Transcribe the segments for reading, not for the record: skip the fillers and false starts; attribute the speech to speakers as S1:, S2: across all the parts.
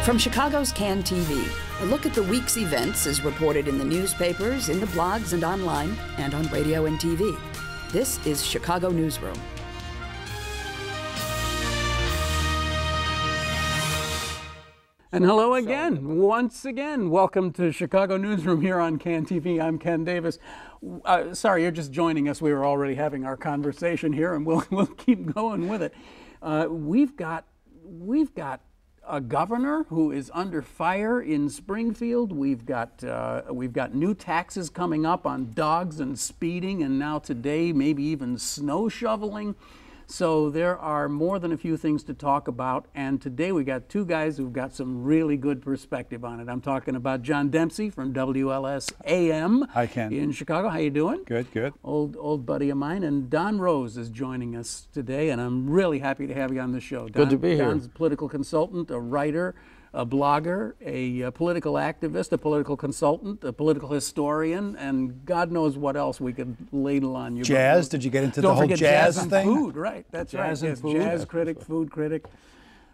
S1: From Chicago's Can TV, a look at the week's events is reported in the newspapers, in the blogs and online, and on radio and TV. This is Chicago Newsroom.
S2: And hello again, once again. Welcome to Chicago Newsroom here on Can TV. I'm Ken Davis. Sorry, you're just joining us. We were already having our conversation here, and we'll keep going with it. We've got a governor who is under fire in Springfield. We've got new taxes coming up on dogs and speeding, and now today maybe even snow shoveling. So there are more than a few things to talk about, and today we got two guys who've got some really good perspective on it. I'm talking about John Dempsey from WLS AM.
S3: Hi, Ken.
S2: In Chicago. How you doing?
S3: Good, good.
S2: Old buddy of mine. And Don Rose is joining us today, and I'm really happy to have you on the show.
S4: Good to be here.
S2: Don's a political consultant, a writer, a blogger, a political activist, a political consultant, a political historian, and God knows what else we could ladle on you.
S3: Jazz? Did you get into the whole jazz
S2: and
S3: thing?
S2: Food, right? That's
S3: jazz
S2: right.
S3: And food?
S2: Jazz critic, food critic.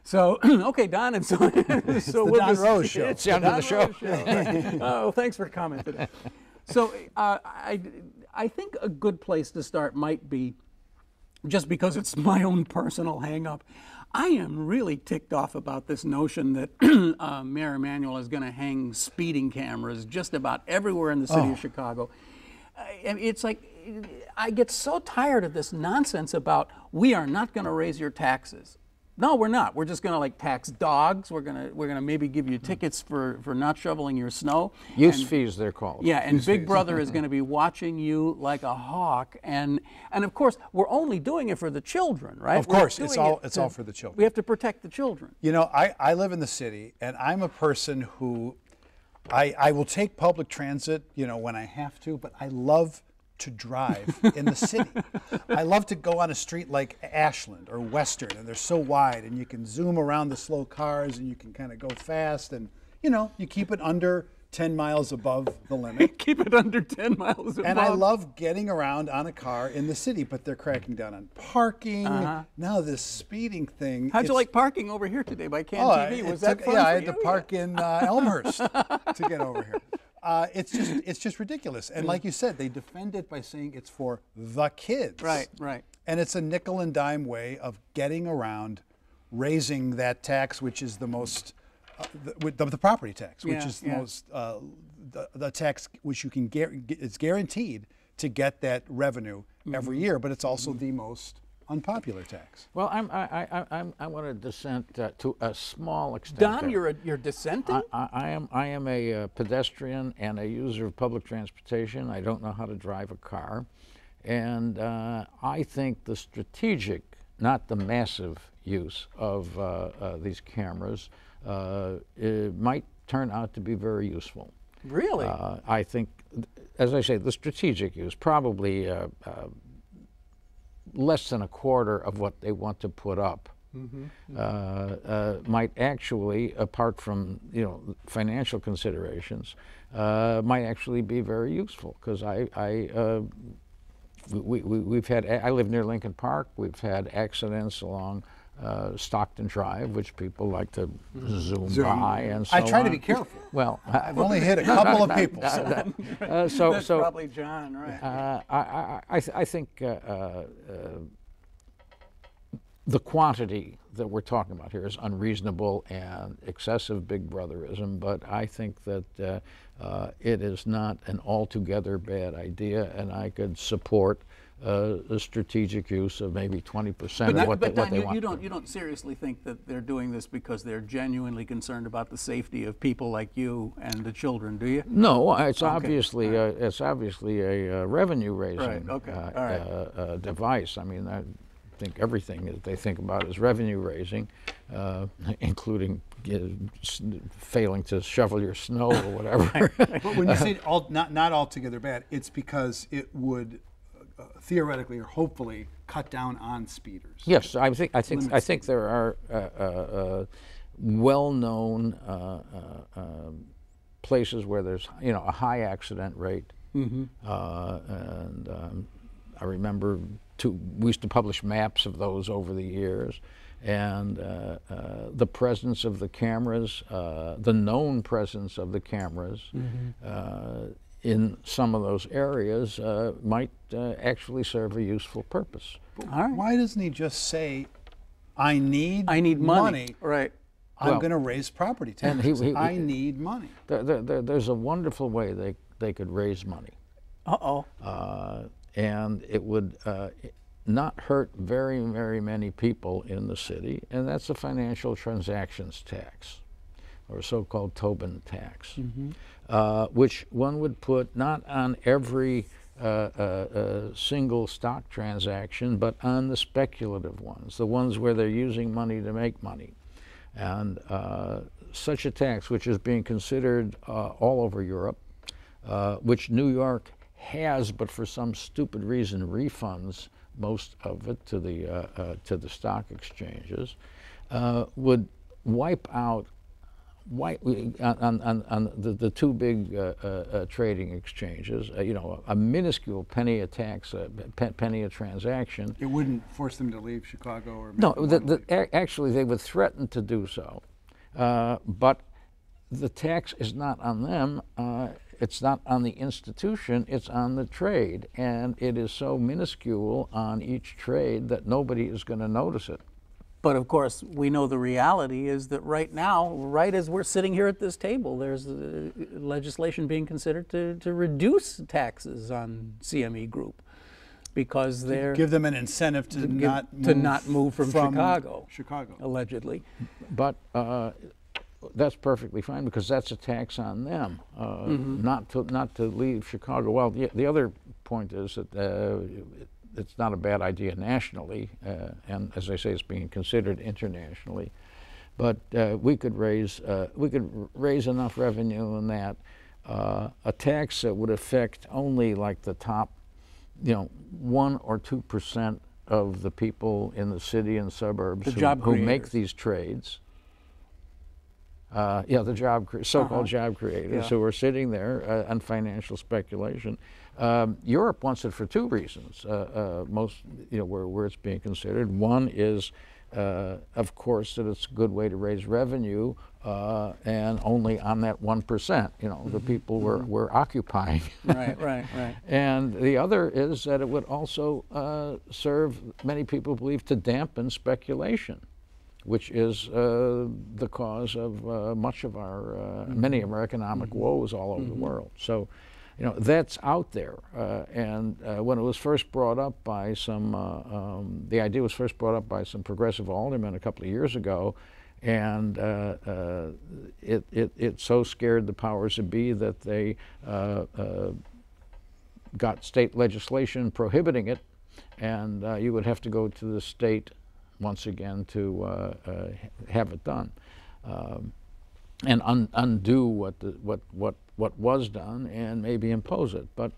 S2: So, okay, Don, and so
S3: it's the Don Rose Show.
S4: It's the end of the show.
S2: Right. Oh, thanks for coming today. So, I think a good place to start might be, just because it's my own personal hang-up, I am really ticked off about this notion that Mayor Emanuel is going to hang speeding cameras just about everywhere in the city of Chicago. And it's like, I get so tired of this nonsense about, we are not going to raise your taxes. No, we're not. We're just going to like tax dogs. We're gonna maybe give you tickets for not shoveling your snow.
S4: Use fees, they're called.
S2: Yeah, and Big Brother is going to be watching you like a hawk. And of course, we're only doing it for the children, right?
S3: Of course, it's all for the children.
S2: We have to protect the children.
S3: You know, I live in the city, and I'm a person who, I will take public transit, you know, when I have to, but I love to drive in the city. I love to go on a street like Ashland or Western, and they're so wide, and you can zoom around the slow cars, and you can kind of go fast, and you know, you keep it under 10 miles above the limit.
S2: Keep it under 10 miles above.
S3: And I love getting around on a car in the city, but they're cracking down on parking. Now this speeding thing.
S2: How'd you like parking over here today by Can TV? Was that fun?
S3: Yeah, I had to park in Elmhurst to get over here. It's just ridiculous. And like you said, they defend it by saying it's for the kids.
S2: Right, right.
S3: And it's a nickel and dime way of getting around raising that tax, which is the most, the property tax, which is the most, the tax which you can it's guaranteed to get that revenue every year, but it's also the most unpopular tax.
S4: Well, I want to dissent to a small extent.
S2: Don, you're dissenting?
S4: I am a pedestrian and a user of public transportation. I don't know how to drive a car, and I think the strategic, not the massive, use of these cameras it might turn out to be very useful.
S2: Really?
S4: I think, as I say, the strategic use probably. Less than a quarter of what they want to put up might actually, apart from financial considerations, might actually be very useful, because we've had, I live near Lincoln Park. We've had accidents along Stockton Drive, which people like to zoom by, and so
S3: I try
S4: on.
S3: to be careful.
S4: Well,
S3: I've only hit a couple of people.
S2: That's probably John, right?
S4: I think the quantity that we're talking about here is unreasonable and excessive Big Brotherism, but I think that it is not an altogether bad idea, and I could support the strategic use of maybe 20% of what they want.
S2: You don't seriously think that they're doing this because they're genuinely concerned about the safety of people like you and the children, do you?
S4: No, it's obviously a revenue raising device. I mean, I think everything that they think about is revenue raising, including failing to shovel your snow or whatever.
S3: But when you say not altogether bad, it's because it would theoretically or hopefully cut down on speeders.
S4: Yes, I think there are well-known places where there's a high accident rate, and I remember we used to publish maps of those over the years, and the presence of the cameras, the known presence of the cameras in some of those areas might actually serve a useful purpose.
S2: All right.
S3: Why doesn't he just say, I need
S2: money. Right.
S3: I'm
S4: Well,
S3: going to raise property taxes. I need money.
S4: There's a wonderful way they could raise money.
S2: Uh-oh.
S4: And it would not hurt very, very many people in the city, and that's a financial transactions tax, or so-called Tobin tax, which one would put not on every single stock transaction, but on the speculative ones, the ones where they're using money to make money. And such a tax, which is being considered all over Europe, which New York has, but for some stupid reason refunds most of it to the stock exchanges, would wipe out on the two big trading exchanges. A minuscule penny a tax, penny a transaction.
S3: It wouldn't force them to leave Chicago or
S4: No, actually they would threaten to do so, but the tax is not on them. It's not on the institution, it's on the trade, and it is so minuscule on each trade that nobody is going to notice it.
S2: But of course, we know the reality is that right now, right as we're sitting here at this table, there's legislation being considered to reduce taxes on CME Group because they're
S3: give them an incentive to
S2: not move from Chicago, allegedly.
S4: But that's perfectly fine because that's a tax on them, not to leave Chicago. Well, the other point is that it's not a bad idea nationally, and as I say, it's being considered internationally. But we could raise enough revenue in that a tax that would affect only like the top, 1 or 2% of the people in the city and suburbs who make these trades. The so-called job creators who are sitting there on financial speculation. Europe wants it for two reasons. Where it's being considered. One is, of course, that it's a good way to raise revenue, and only on that 1%. The people were occupying.
S2: Right.
S4: And the other is that it would also serve, many people believe, to dampen speculation, which is the cause of much of many of our economic woes all over the world. So, that's out there. And when it was first brought up by the idea was first brought up by some progressive aldermen a couple of years ago, and it so scared the powers that be that they got state legislation prohibiting it, and you would have to go to the state once again to have it done, and undo what was done, and maybe impose it. But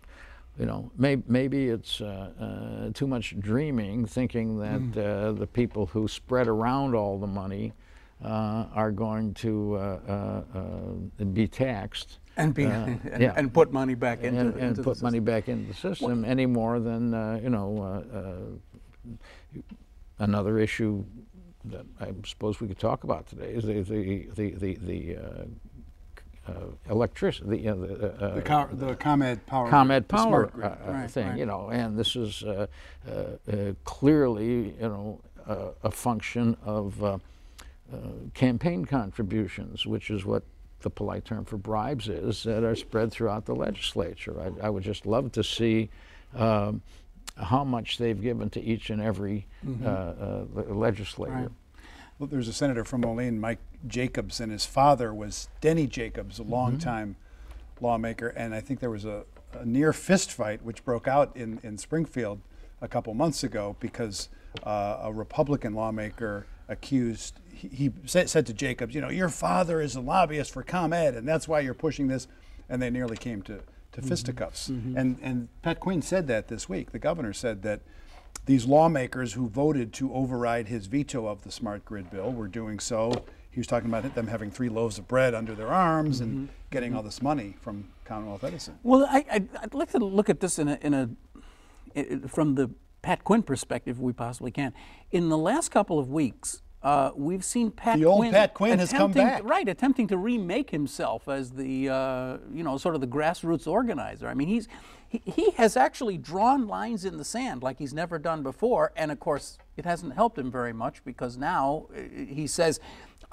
S4: maybe it's too much dreaming, thinking that the people who spread around all the money are going to be taxed.
S2: And and put money back into
S4: money back into the system any more than another issue that I suppose we could talk about today is the electricity,
S3: the ComEd power,
S4: thing, and this is clearly, a function of campaign contributions, which is what the polite term for bribes is, that are spread throughout the legislature. I would just love to see how much they've given to each and every legislator.
S3: Right. Well, there's a senator from Moline, Mike Jacobs, and his father was Denny Jacobs, a longtime lawmaker, and I think there was a near fist fight which broke out in Springfield a couple months ago because a Republican lawmaker accused, he said to Jacobs, your father is a lobbyist for ComEd, and that's why you're pushing this, and they nearly came to fisticuffs. And Pat Quinn said that this week. The governor said that these lawmakers who voted to override his veto of the smart grid bill were doing so. He was talking about them having 3 loaves of bread under their arms and getting all this money from Commonwealth Edison.
S2: Well, I'd like to look at this from the Pat Quinn perspective, if we possibly can. In the last couple of weeks, we've seen Pat
S3: The
S2: Quinn.
S3: old Pat Quinn has come back.
S2: Right, attempting to remake himself as the, sort of the grassroots organizer. I mean, he has actually drawn lines in the sand like he's never done before. And of course, it hasn't helped him very much because now he says,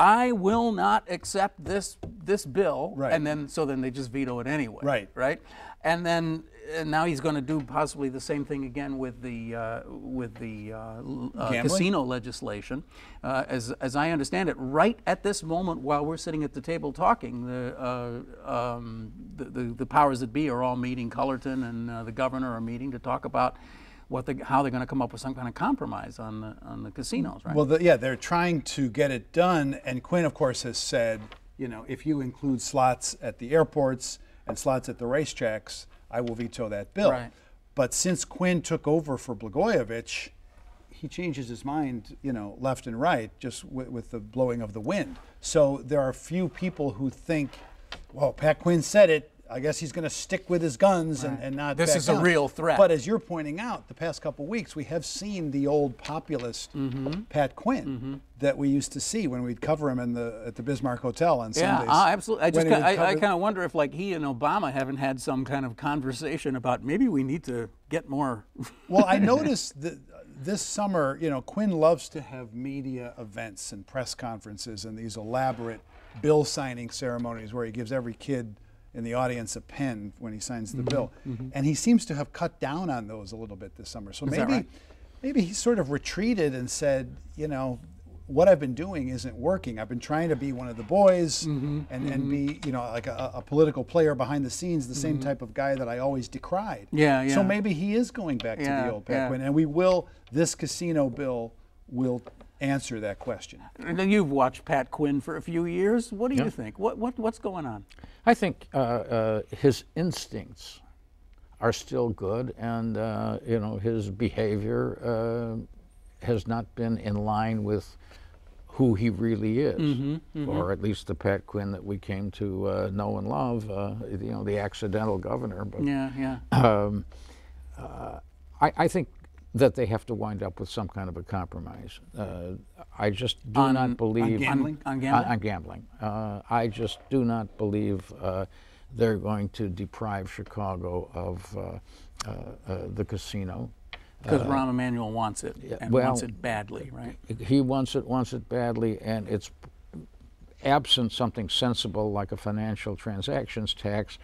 S2: I will not accept this bill.
S3: Right.
S2: And then they just veto it anyway.
S3: Right.
S2: Right. And then now he's going to do possibly the same thing again with the casino legislation. As I understand it, right at this moment, while we're sitting at the table talking, the powers that be are all meeting. Cullerton and the governor are meeting to talk about how they're going to come up with some kind of compromise on the casinos. Right?
S3: Well, they're trying to get it done, and Quinn, of course, has said, if you include slots at the airports and slots at the racetracks, I will veto that bill.
S2: Right.
S3: But since Quinn took over for Blagojevich, he changes his mind, left and right, just with the blowing of the wind. So there are a few people who think, well, Pat Quinn said it, I guess he's going to stick with his guns and not
S2: This
S3: back
S2: is
S3: down.
S2: a real threat.
S3: But as you're pointing out, the past couple of weeks, we have seen the old populist Pat Quinn that we used to see when we'd cover him at the Bismarck Hotel on Sundays.
S2: Yeah, absolutely. I
S3: When
S2: kind of wonder if he and Obama haven't had some kind of conversation about maybe we need to get more.
S3: Well, I noticed that this summer, Quinn loves to have media events and press conferences and these elaborate bill signing ceremonies where he gives every kid in the audience a pen when he signs the bill. And he seems to have cut down on those a little bit this summer. So maybe he sort of retreated and said, what I've been doing isn't working. I've been trying to be one of the boys and be, like a political player behind the scenes, the same type of guy that I always decried.
S2: Yeah.
S3: So maybe he is going back to the old Pat Quinn. And this casino bill will answer that question.
S2: Now, you've watched Pat Quinn for a few years. What do you think? What's going on?
S4: I think his instincts are still good, and his behavior has not been in line with who he really is, or at least the Pat Quinn that we came to know and love. The accidental governor. But, I think that they have to wind up with some kind of a compromise. I just do not believe
S2: on gambling.
S4: Gambling. I just do not believe they're going to deprive Chicago of the casino.
S2: Because Rahm Emanuel wants it, and wants it badly, right?
S4: He wants it badly, and it's absent something sensible like a financial transactions tax.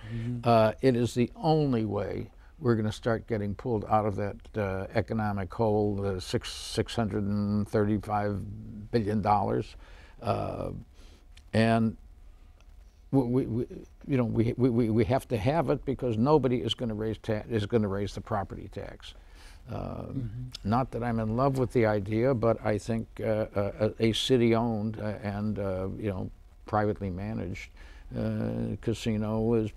S4: It is the only way we're going to start getting pulled out of that economic hole, $635 billion, and we have to have it because nobody is going to raise the property tax. Not that I'm in love with the idea, but I think a city-owned and privately managed casino is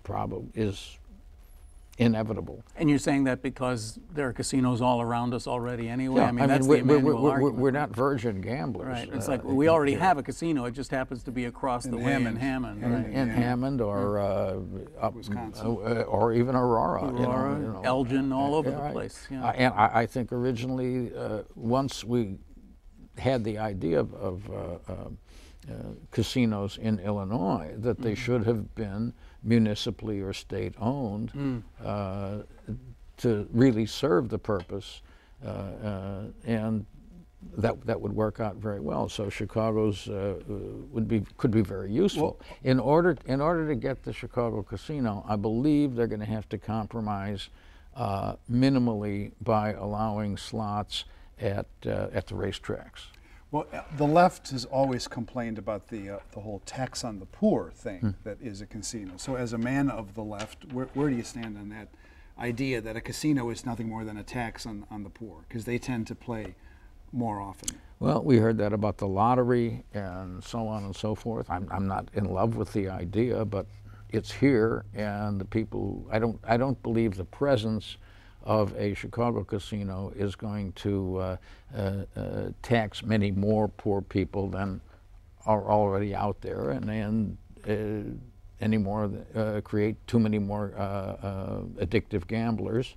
S4: inevitable.
S2: And you're saying that because there are casinos all around us already anyway?
S4: Yeah,
S2: I mean, that's the Emanuel argument.
S4: We're not virgin gamblers.
S2: Right. It's like we already have a casino. It just happens to be across the way in Hammond.
S4: In Hammond or
S3: Wisconsin.
S4: or even Aurora.
S2: Elgin, all over the place. Yeah.
S4: And I think originally, once we had the idea of casinos in Illinois, that they should have been municipally or state-owned to really serve the purpose, and that would work out very well. So Chicago's could be very useful. Well, in order to get the Chicago casino, I believe they're going to have to compromise minimally by allowing slots at the racetracks.
S3: Well, the left has always complained about the whole tax on the poor thing that is a casino. So as a man of the left, where do you stand on that idea that a casino is nothing more than a tax on the poor, because they tend to play more often?
S4: Well, we heard that about the lottery and so on and so forth. I'm not in love with the idea, but it's here, and the people, I don't believe the presence of a Chicago casino is going to tax many more poor people than are already out there, and create too many more addictive gamblers.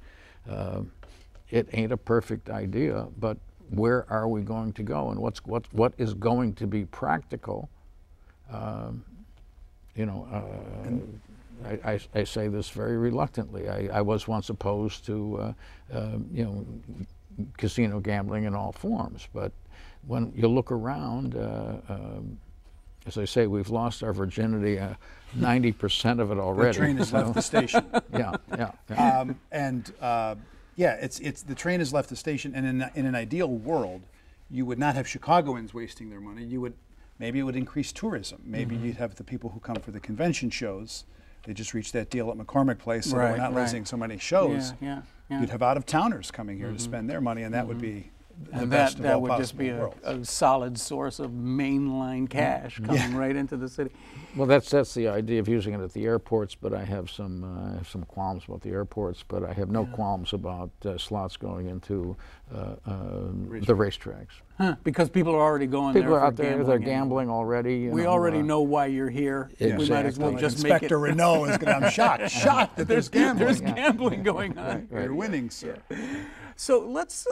S4: it ain't a perfect idea, but where are we going to go, and what is going to be practical? You know, I say this very reluctantly. I was once opposed to, you know, casino gambling in all forms, but when you look around, as I say, we've lost our virginity, 90% of it already.
S3: The train has left the station.
S4: Yeah.
S3: Yeah, it's the train has left the station, and in an ideal world, you would not have Chicagoans wasting their money. Maybe it would increase tourism. Maybe you'd have the people who come for the convention shows. They just reached that deal at McCormick Place, so we're not losing so many shows.
S2: Yeah.
S3: You'd have out-of-towners coming here to spend their money, and that would be the
S2: And
S3: best of
S2: that
S3: all
S2: would just be
S3: possible worlds.
S2: a solid source of mainline cash coming right into the city.
S4: Well, that's the idea of using it at the airports, but I have some qualms about the airports, but I have no qualms about slots going into the racetracks.
S2: Huh, because people are already going
S4: People
S2: there
S4: are
S2: for
S4: out there,
S2: gambling
S4: they're
S2: anyway.
S4: gambling already.
S2: We already know why you're here. We might as well
S4: Exactly.
S2: just make it.
S3: Inspector Renault is going to, I'm shocked that there's gambling.
S2: There's gambling going on.
S3: You're winning, sir.
S2: So let's,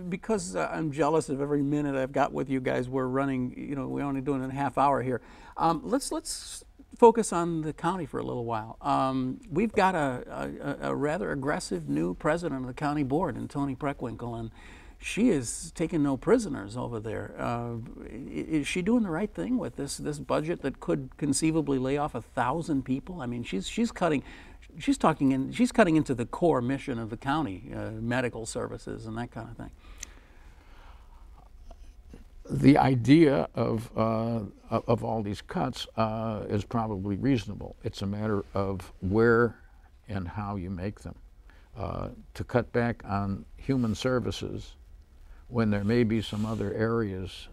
S2: because I'm jealous of every minute I've got with you guys, we're running, you know, we're only doing a half hour here. Let's focus on the county for a little while. We've got a rather aggressive new president of the county board in Toni Preckwinkle, and she is taking no prisoners over there. Is she doing the right thing with this budget that could conceivably lay off 1,000 people? I mean, she's cutting into the core mission of the county, medical services and that kind of thing.
S4: The idea of all these cuts is probably reasonable. It's a matter of where and how you make them. To cut back on human services when there may be some other areas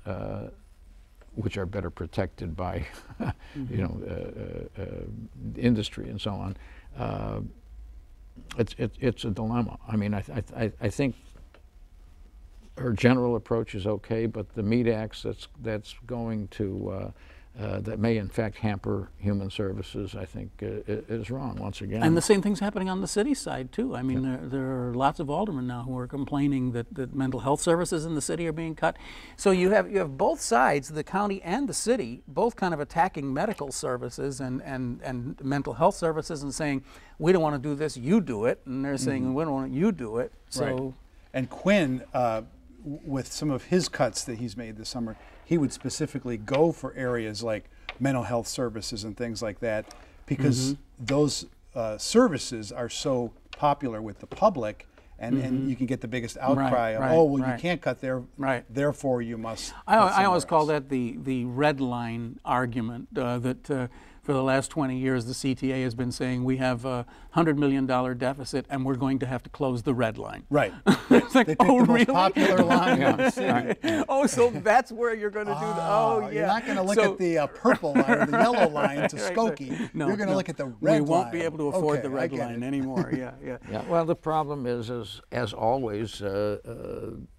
S4: which are better protected by, you know, industry and so on. It's a dilemma. I mean, I think her general approach is okay, but the meat axe that's going to that may in fact hamper human services, I think, is wrong once again.
S2: And the same thing's happening on the city side too. I mean, there are lots of aldermen now who are complaining that mental health services in the city are being cut. So you have both sides, the county and the city, both kind of attacking medical services and mental health services and saying, we don't want to do this, you do it. And they're saying, we don't want you do it. So.
S3: Right. And Quinn, with some of his cuts that he's made this summer, he would specifically go for areas like mental health services and things like that, because those services are so popular with the public, and you can get the biggest outcry of, you can't cut there, therefore you must.
S2: I always call that the red line argument, that for the last 20 years the CTA has been saying we have a $100 million deficit and we're going to have to close the red line.
S3: Right.
S2: It's like,
S3: they pick the
S2: really?
S3: most popular line in the city.
S2: Oh, so that's where you're going to do that. Oh, yeah.
S3: You're not going to look at the purple line or the yellow line to Skokie.
S2: No,
S3: you're going to look at the red line.
S2: We won't be able to afford the red line anymore. Yeah.
S4: Well, the problem is, as always,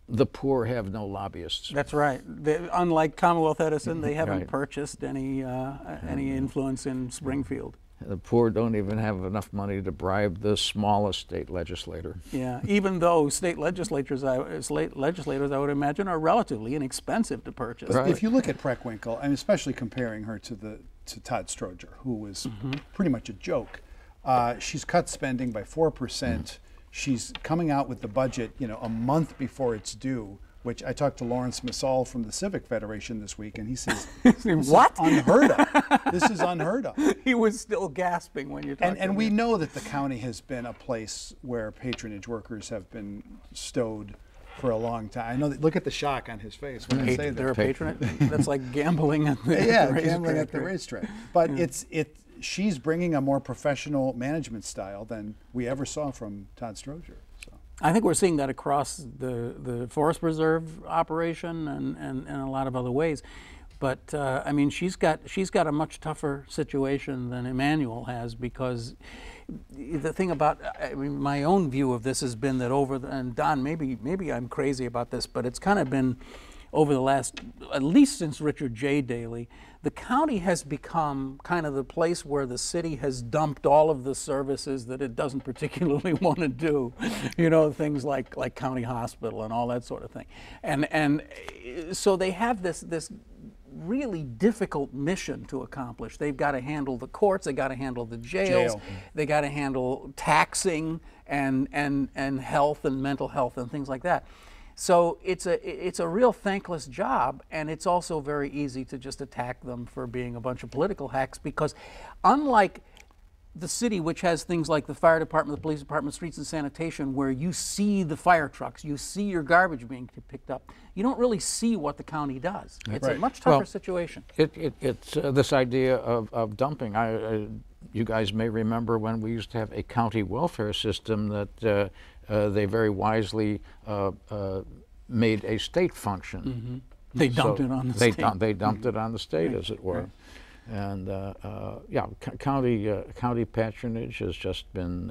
S4: the poor have no lobbyists.
S2: That's right. Unlike Commonwealth Edison, they haven't purchased any influence in Springfield.
S4: The poor don't even have enough money to bribe the smallest state legislator.
S2: Yeah, even though state legislators, I would imagine, are relatively inexpensive to purchase.
S3: Right. If you look at Preckwinkle, and especially comparing her to Todd Stroger, who was pretty much a joke, she's cut spending by 4%. She's coming out with the budget, a month before it's due, which I talked to Lawrence Massal from the Civic Federation this week, and he says,
S2: what?
S3: Is unheard of. This is unheard of.
S2: He was still gasping when you talked to him.
S3: And we know that the county has been a place where patronage workers have been stowed for a long time. I know that, look at the shock on his face when I say that.
S2: They're a patronage? That's like gambling at the
S3: gambling at the racetrack. But she's bringing a more professional management style than we ever saw from Todd Stroger. So.
S2: I think we're seeing that across the Forest Preserve operation and a lot of other ways. But I mean, she's got a much tougher situation than Emmanuel has, because the thing about, I mean, my own view of this has been that and Don, maybe I'm crazy about this, but it's kind of been over the last, at least since Richard J. Daley, the county has become kind of the place where the city has dumped all of the services that it doesn't particularly want to do, you know, things like county hospital and all that sort of thing. And so they have this really difficult mission to accomplish. They've got to handle the courts, they got to handle the jails, they got to handle taxing and health and mental health and things like that. So it's a real thankless job, and it's also very easy to just attack them for being a bunch of political hacks, because unlike the city, which has things like the fire department, the police department, streets and sanitation, where you see the fire trucks, you see your garbage being picked up, you don't really see what the county does. It's a much tougher situation.
S4: It's this idea of dumping. You guys may remember when we used to have a county welfare system that they very wisely made a state function.
S2: They dumped it on the state.
S4: They dumped it on the state, as it were. And yeah, county patronage has just been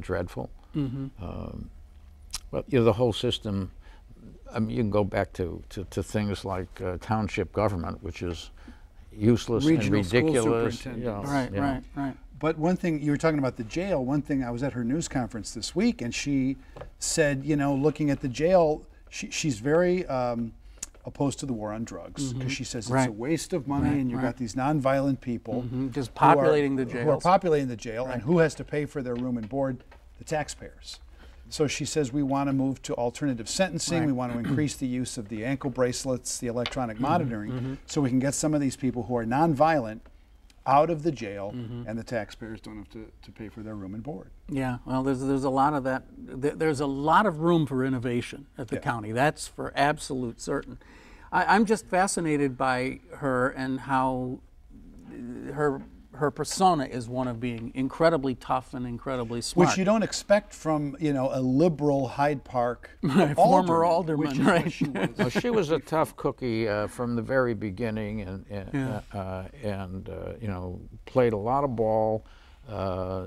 S4: dreadful. But you know, the whole system. I mean, you can go back to things like township government, which is useless and ridiculous.
S3: Regional school
S2: Right.
S3: But one thing, you were talking about the jail, one thing, I was at her news conference this week, and she said, you know, looking at the jail, she's very opposed to the war on drugs, because she says it's a waste of money, and you've got these nonviolent people
S2: just populating the jails.
S3: Who are populating the jail, and who has to pay for their room and board? The taxpayers. So she says we want to move to alternative sentencing. We want to increase the use of the ankle bracelets, the electronic monitoring, so we can get some of these people who are nonviolent out of the jail, and the taxpayers don't have to pay for their room and board.
S2: Yeah, well, there's a lot of that. There's a lot of room for innovation at the county. That's for absolute certain. I'm just fascinated by her and how her persona is one of being incredibly tough and incredibly smart.
S3: Which you don't expect from, you know, a liberal Hyde Park
S2: former alderman, right?
S3: She was.
S4: Well, she was a tough cookie from the very beginning, and you know, played a lot of ball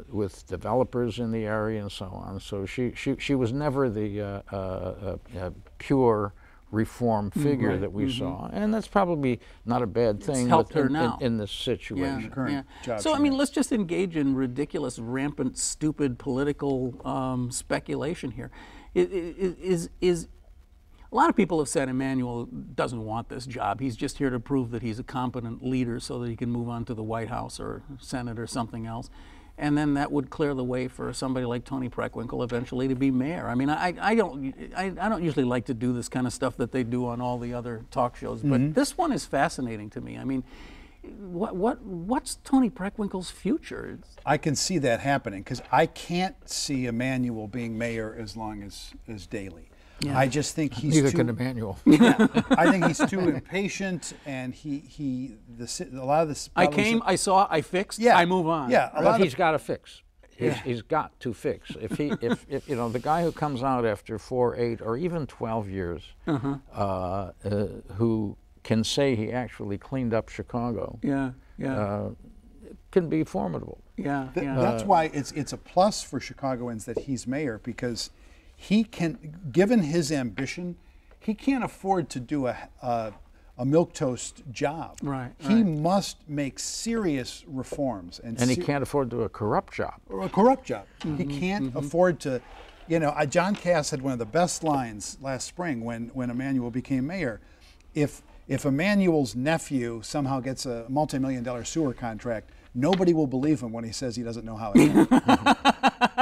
S4: with developers in the area and so on. So she was never the pure reform figure that we saw, and that's probably not a bad thing in this situation.
S2: So I mean, let's just engage in ridiculous, rampant, stupid political speculation here. Is a lot of people have said Emmanuel doesn't want this job. He's just here to prove that he's a competent leader so that he can move on to the White House or Senate or something else. And then that would clear the way for somebody like Toni Preckwinkle eventually to be mayor. I mean, I don't usually like to do this kind of stuff that they do on all the other talk shows, but this one is fascinating to me. I mean, what's Toni Preckwinkle's future?
S3: I can see that happening, because I can't see Emmanuel being mayor as long as Daley. Yeah. I just think he's
S4: neither can Emmanuel.
S3: I think he's too impatient, and a lot of this.
S2: I saw, I fixed. I move on.
S3: Yeah,
S4: but he's got to fix. He's got to fix. If you know, the guy who comes out after 4, 8, or even 12 years, who can say he actually cleaned up Chicago, can be formidable.
S3: That's why it's a plus for Chicagoans that he's mayor, because he can, given his ambition, he can't afford to do a milquetoast job. He must make serious reforms, and
S4: he can't afford to do a corrupt job.
S3: Or a corrupt job. He can't afford to. You know, John Cass had one of the best lines last spring when Emmanuel became mayor. If Emmanuel's nephew somehow gets a multi-million-dollar sewer contract, nobody will believe him when he says he doesn't know how it happened.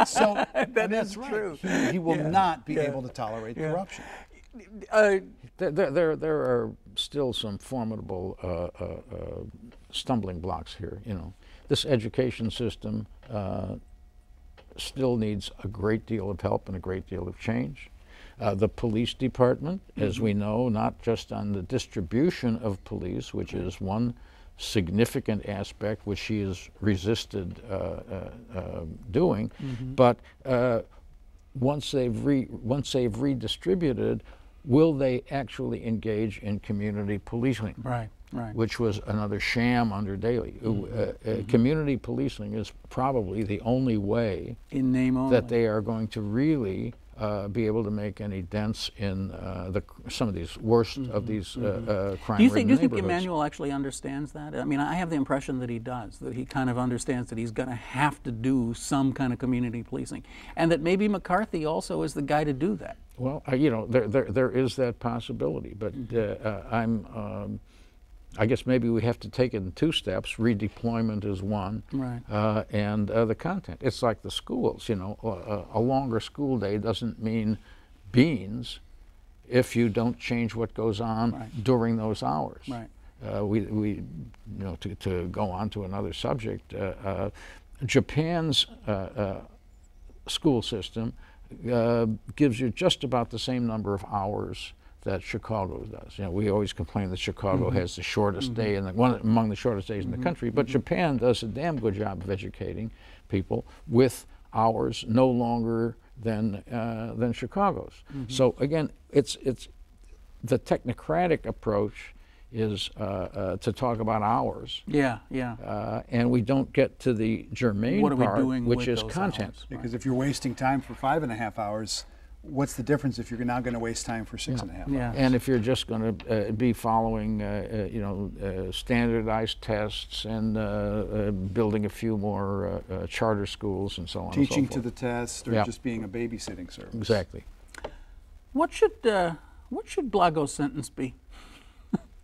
S3: So that's true. He will not be able to tolerate corruption.
S4: There are still some formidable stumbling blocks here. You know, this education system still needs a great deal of help and a great deal of change. The police department, as we know, not just on the distribution of police, which is one significant aspect which she has resisted doing, but once they've redistributed, will they actually engage in community policing? Which was another sham under Daley. Community policing is probably the only way
S2: in name only
S4: that they are going to really be able to make any dents in some of these worst of these crime.
S2: Do you think Emmanuel actually understands that? I mean, I have the impression that he does, that he kind of understands that he's going to have to do some kind of community policing, and that maybe McCarthy also is the guy to do that.
S4: Well, you know, there is that possibility, but I guess maybe we have to take it in two steps. Redeployment is one,
S2: right.
S4: And the content. It's like the schools, you know, a longer school day doesn't mean beans if you don't change what goes on during those hours.
S2: Right.
S4: We you know, to go on to another subject, Japan's school system gives you just about the same number of hours that Chicago does. You know, we always complain that Chicago has the shortest day, and one among the shortest days in the country, but Japan does a damn good job of educating people with hours no longer than Chicago's. So again, it's the technocratic approach is to talk about hours.
S2: Yeah, yeah.
S4: And we don't get to the germane part, which is content.
S2: Hours?
S3: Because if you're wasting time for 5.5 hours, what's the difference if you're now going to waste time for 6.5 hours?
S2: Yeah.
S4: And if you're just going to be following, you know, standardized tests and building a few more charter schools and so on.
S3: Teaching
S4: and so
S3: to
S4: forth.
S3: the test, or just being a babysitting service.
S4: Exactly.
S2: What should Blago's sentence be?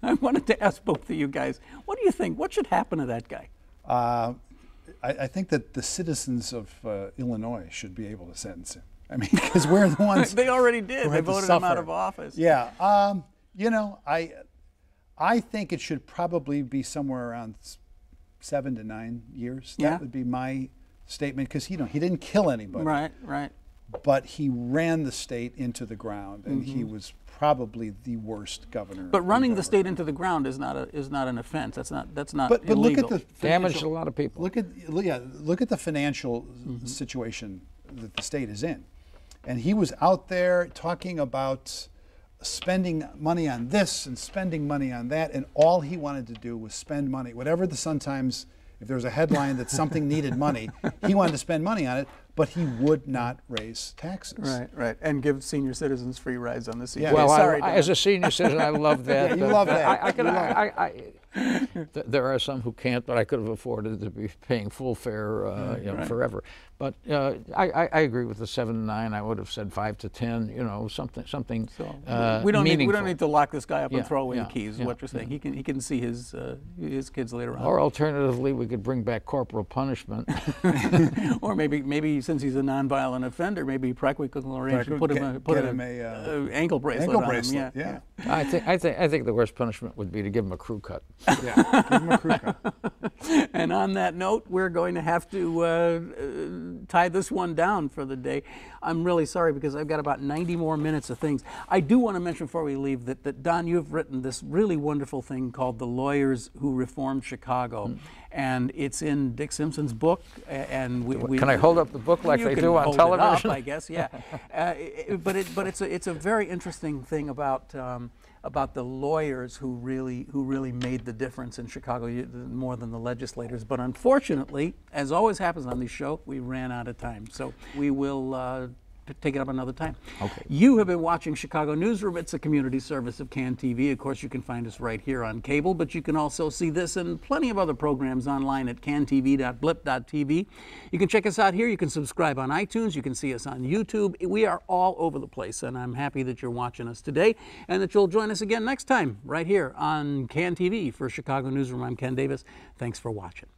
S2: I wanted to ask both of you guys. What do you think? What should happen to that guy?
S3: I think that the citizens of Illinois should be able to sentence him. I mean, because we're the ones.
S2: They already did. They voted him out of office.
S3: Yeah. You know, I think it should probably be somewhere around 7 to 9 years.
S2: Yeah.
S3: That would be my statement, because he didn't kill anybody.
S2: Right. Right.
S3: But he ran the state into the ground, and he was probably the worst governor.
S2: But running the state into the ground is not an offense. That's not
S3: But
S2: illegal.
S3: look at the
S4: Damaged a lot of people.
S3: Look at the financial situation that the state is in, and he was out there talking about spending money on this and spending money on that, and all he wanted to do was spend money. Whatever the Sun-Times, if there was a headline that something needed money, he wanted to spend money on it, but he would not raise taxes.
S2: Right, right, and give senior citizens free rides on the CTA.
S3: Yeah.
S4: Well,
S2: Sorry,
S4: as a senior citizen, I love that.
S3: Yeah, you love that.
S4: There are some who can't, but I could have afforded to be paying full fare, you know, forever. But I agree with the 7 to 9. I would have said 5 to 10. You know, something
S2: we don't
S4: meaningful.
S2: need to lock this guy up and
S4: Yeah,
S2: throw away
S4: yeah,
S2: the keys. Is
S4: yeah,
S2: what you're saying. He can see his kids later on.
S4: Or alternatively, we could bring back corporal punishment.
S2: Or maybe since he's a nonviolent offender, maybe Preckwinkle will arrange to put him a ankle bracelet on him.
S3: Yeah.
S4: I think the worst punishment would be to give him a crew cut.
S3: Yeah, give him a crew cut.
S2: And on that note, we're going to have to tie this one down for the day. I'm really sorry because I've got about 90 more minutes of things. I do want to mention before we leave that Don, you've written this really wonderful thing called The Lawyers Who Reformed Chicago. And it's in Dick Simpson's book. And
S4: Can I hold up the book like they do on television?
S2: Up, I guess, yeah. But it's a very interesting thing about the lawyers who really made the difference in Chicago more than the legislators. But unfortunately, as always happens on this show, we ran out of time. So we will take it up another time.
S4: Okay.
S2: You have been watching Chicago Newsroom. It's a community service of CAN TV. Of course, you can find us right here on cable, but you can also see this and plenty of other programs online at cantv.blip.tv. You can check us out here. You can subscribe on iTunes. You can see us on YouTube. We are all over the place, and I'm happy that you're watching us today and that you'll join us again next time right here on CAN TV. For Chicago Newsroom, I'm Ken Davis. Thanks for watching.